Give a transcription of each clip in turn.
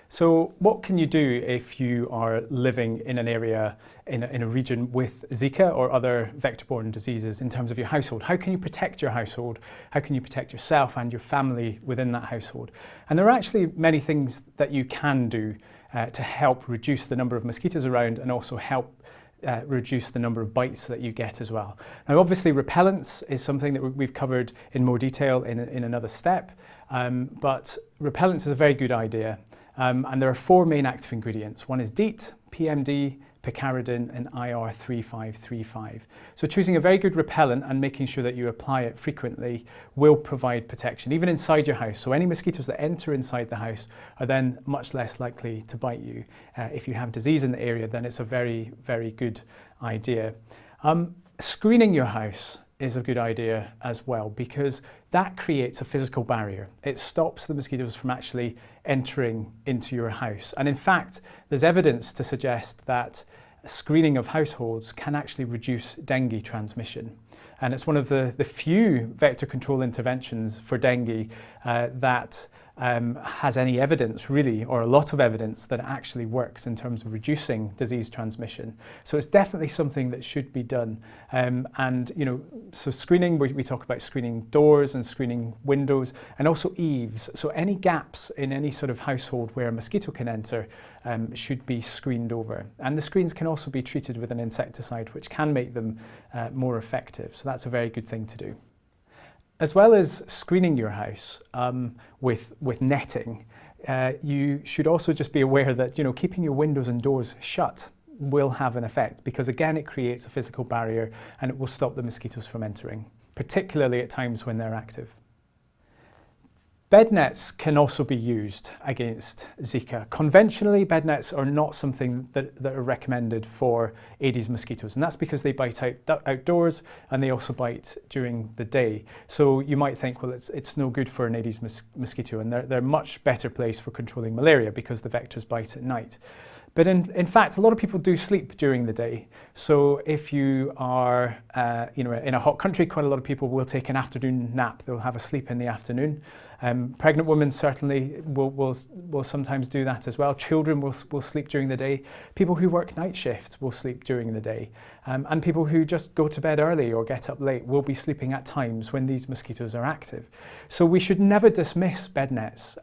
So what can you do if you are living in an area, in a region with Zika or other vector-borne diseases in terms of your household? How can you protect your household? How can you protect yourself and your family within that household? And there are actually many things that you can do to help reduce the number of mosquitoes around and also help reduce the number of bites that you get as well. Now obviously repellents is something that we've covered in more detail in another step, but repellents is a very good idea. And there are 4 main active ingredients. One is DEET, PMD, picaridin and IR3535. So choosing a very good repellent and making sure that you apply it frequently will provide protection, even inside your house. So any mosquitoes that enter inside the house are then much less likely to bite you. If you have disease in the area, then it's a very, very good idea. Screening your house is a good idea as well, because that creates a physical barrier. It stops the mosquitoes from actually entering into your house. And in fact, there's evidence to suggest that screening of households can actually reduce dengue transmission. And it's one of the few vector control interventions for dengue that has any evidence really, or a lot of evidence that it actually works in terms of reducing disease transmission. So it's definitely something that should be done. And you know, so screening, we talk about screening doors and screening windows and also eaves. So any gaps in any sort of household where a mosquito can enter should be screened over. And the screens can also be treated with an insecticide, which can make them more effective. So that's a very good thing to do. As well as screening your house with netting, you should also just be aware that keeping your windows and doors shut will have an effect, because again it creates a physical barrier and it will stop the mosquitoes from entering, particularly at times when they're active. Bed nets can also be used against Zika. Conventionally, bed nets are not something that are recommended for Aedes mosquitoes, and that's because they bite outdoors and they also bite during the day. So you might think, well, it's no good for an Aedes mosquito, and they're much better placed for controlling malaria because the vectors bite at night. But in fact, a lot of people do sleep during the day. So if you are in a hot country, quite a lot of people will take an afternoon nap. They'll have a sleep in the afternoon. Pregnant women certainly will sometimes do that as well. Children will sleep during the day. People who work night shift will sleep during the day. And people who just go to bed early or get up late will be sleeping at times when these mosquitoes are active. So we should never dismiss bed nets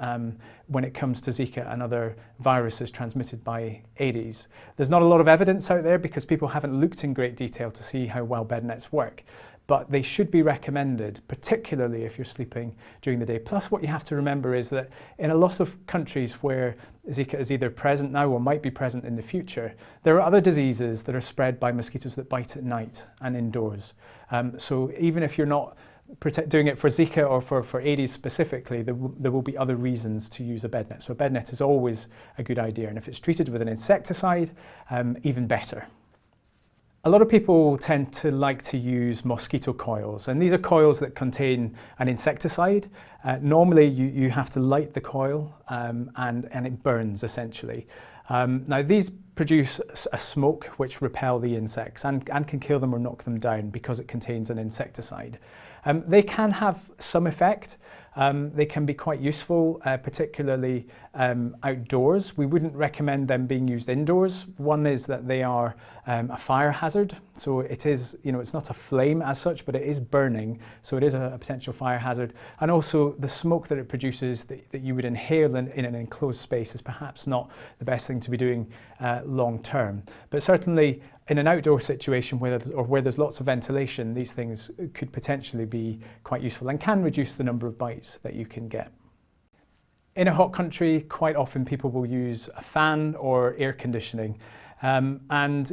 when it comes to Zika and other viruses transmitted by Aedes. There's not a lot of evidence out there because people haven't looked in great detail to see how well bed nets work. But they should be recommended, particularly if you're sleeping during the day. Plus, what you have to remember is that in a lot of countries where Zika is either present now or might be present in the future, there are other diseases that are spread by mosquitoes that bite at night and indoors. So even if you're not doing it for Zika or for Aedes specifically, there will be other reasons to use a bed net. So a bed net is always a good idea, and if it's treated with an insecticide, even better. A lot of people tend to like to use mosquito coils, and these are coils that contain an insecticide. Normally you have to light the coil and it burns essentially. Now these produce a smoke which repel the insects and can kill them or knock them down because it contains an insecticide. They can have some effect. They can be quite useful, particularly outdoors. We wouldn't recommend them being used indoors. One is that they are a fire hazard. So it is, it's not a flame as such, but it is burning. So it is a potential fire hazard. And also the smoke that it produces that you would inhale in an enclosed space is perhaps not the best thing to be doing long term. But certainly in an outdoor situation where there's lots of ventilation, these things could potentially be quite useful and can reduce the number of bites that you can get. In a hot country, quite often people will use a fan or air conditioning. And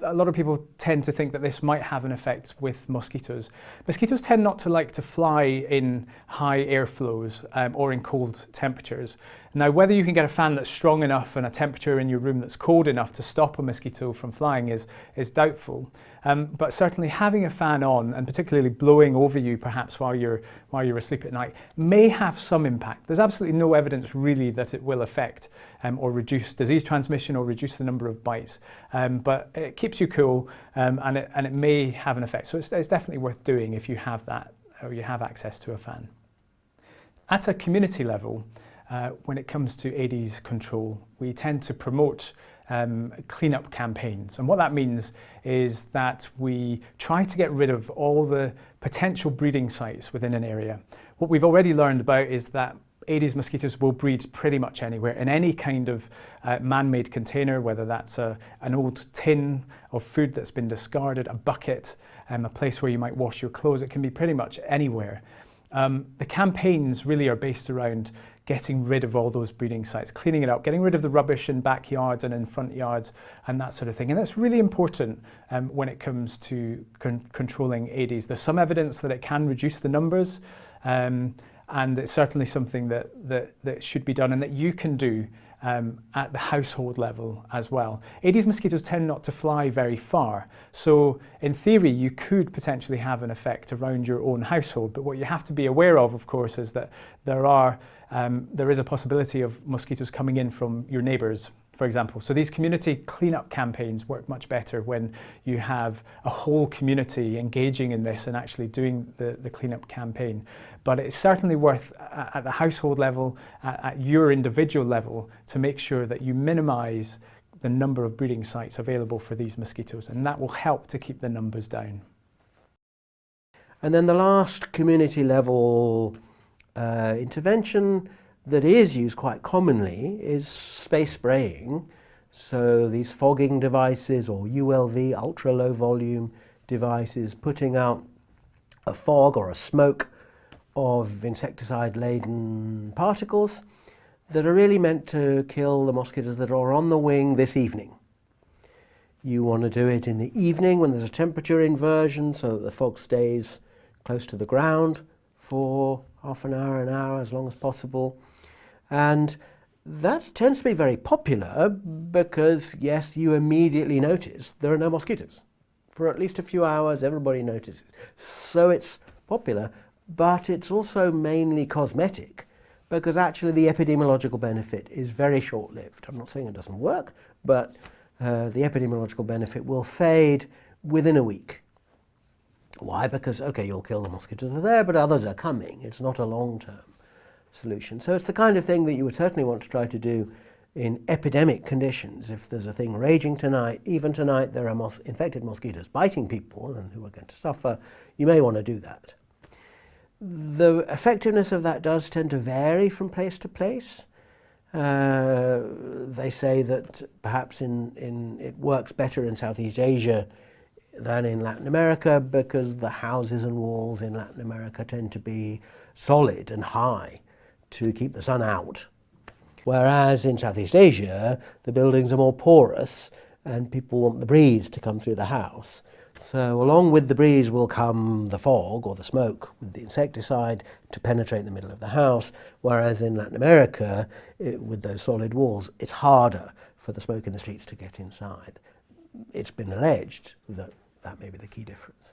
a lot of people tend to think that this might have an effect with mosquitoes. Mosquitoes tend not to like to fly in high airflows or in cold temperatures. Now, whether you can get a fan that's strong enough and a temperature in your room that's cold enough to stop a mosquito from flying is doubtful. But certainly having a fan on, and particularly blowing over you perhaps while you're asleep at night, may have some impact. There's absolutely no evidence really that it will affect or reduce disease transmission or reduce the number of bites. But it keeps you cool and it may have an effect. So it's definitely worth doing if you have that or you have access to a fan. At a community level, when it comes to Aedes control, we tend to promote cleanup campaigns. And what that means is that we try to get rid of all the potential breeding sites within an area. What we've already learned about is that Aedes mosquitoes will breed pretty much anywhere, in any kind of man-made container, whether that's an old tin of food that's been discarded, a bucket, a place where you might wash your clothes. It can be pretty much anywhere. The campaigns really are based around getting rid of all those breeding sites, cleaning it up, getting rid of the rubbish in backyards and in front yards and that sort of thing. And that's really important when it comes to controlling Aedes. There's some evidence that it can reduce the numbers, and it's certainly something that should be done and that you can do at the household level as well. Aedes mosquitoes tend not to fly very far, so in theory you could potentially have an effect around your own household, but what you have to be aware of course, is that there is a possibility of mosquitoes coming in from your neighbours, for example. So these community cleanup campaigns work much better when you have a whole community engaging in this and actually doing the cleanup campaign. But it's certainly worth, at the household level, at your individual level, to make sure that you minimise the number of breeding sites available for these mosquitoes, and that will help to keep the numbers down. And then the last community level intervention that is used quite commonly is space spraying. So these fogging devices, or ULV, ultra low volume devices, putting out a fog or a smoke of insecticide laden particles that are really meant to kill the mosquitoes that are on the wing this evening. You want to do it in the evening when there's a temperature inversion so that the fog stays close to the ground for half an hour, as long as possible. And that tends to be very popular because, yes, you immediately notice there are no mosquitoes. For at least a few hours, everybody notices. So it's popular, but it's also mainly cosmetic because actually the epidemiological benefit is very short-lived. I'm not saying it doesn't work, but the epidemiological benefit will fade within a week. Why? Because, okay, you'll kill the mosquitoes that are there, but others are coming. It's not a long-term solution. So it's the kind of thing that you would certainly want to try to do in epidemic conditions. If there's a thing raging tonight, even tonight there are infected mosquitoes biting people and who are going to suffer, you may want to do that. The effectiveness of that does tend to vary from place to place. They say that perhaps it works better in Southeast Asia than in Latin America because the houses and walls in Latin America tend to be solid and high to keep the sun out. Whereas in Southeast Asia, the buildings are more porous and people want the breeze to come through the house. So along with the breeze will come the fog or the smoke with the insecticide to penetrate the middle of the house, whereas in Latin America, with those solid walls, it's harder for the smoke in the streets to get inside. It's been alleged that that may be the key difference.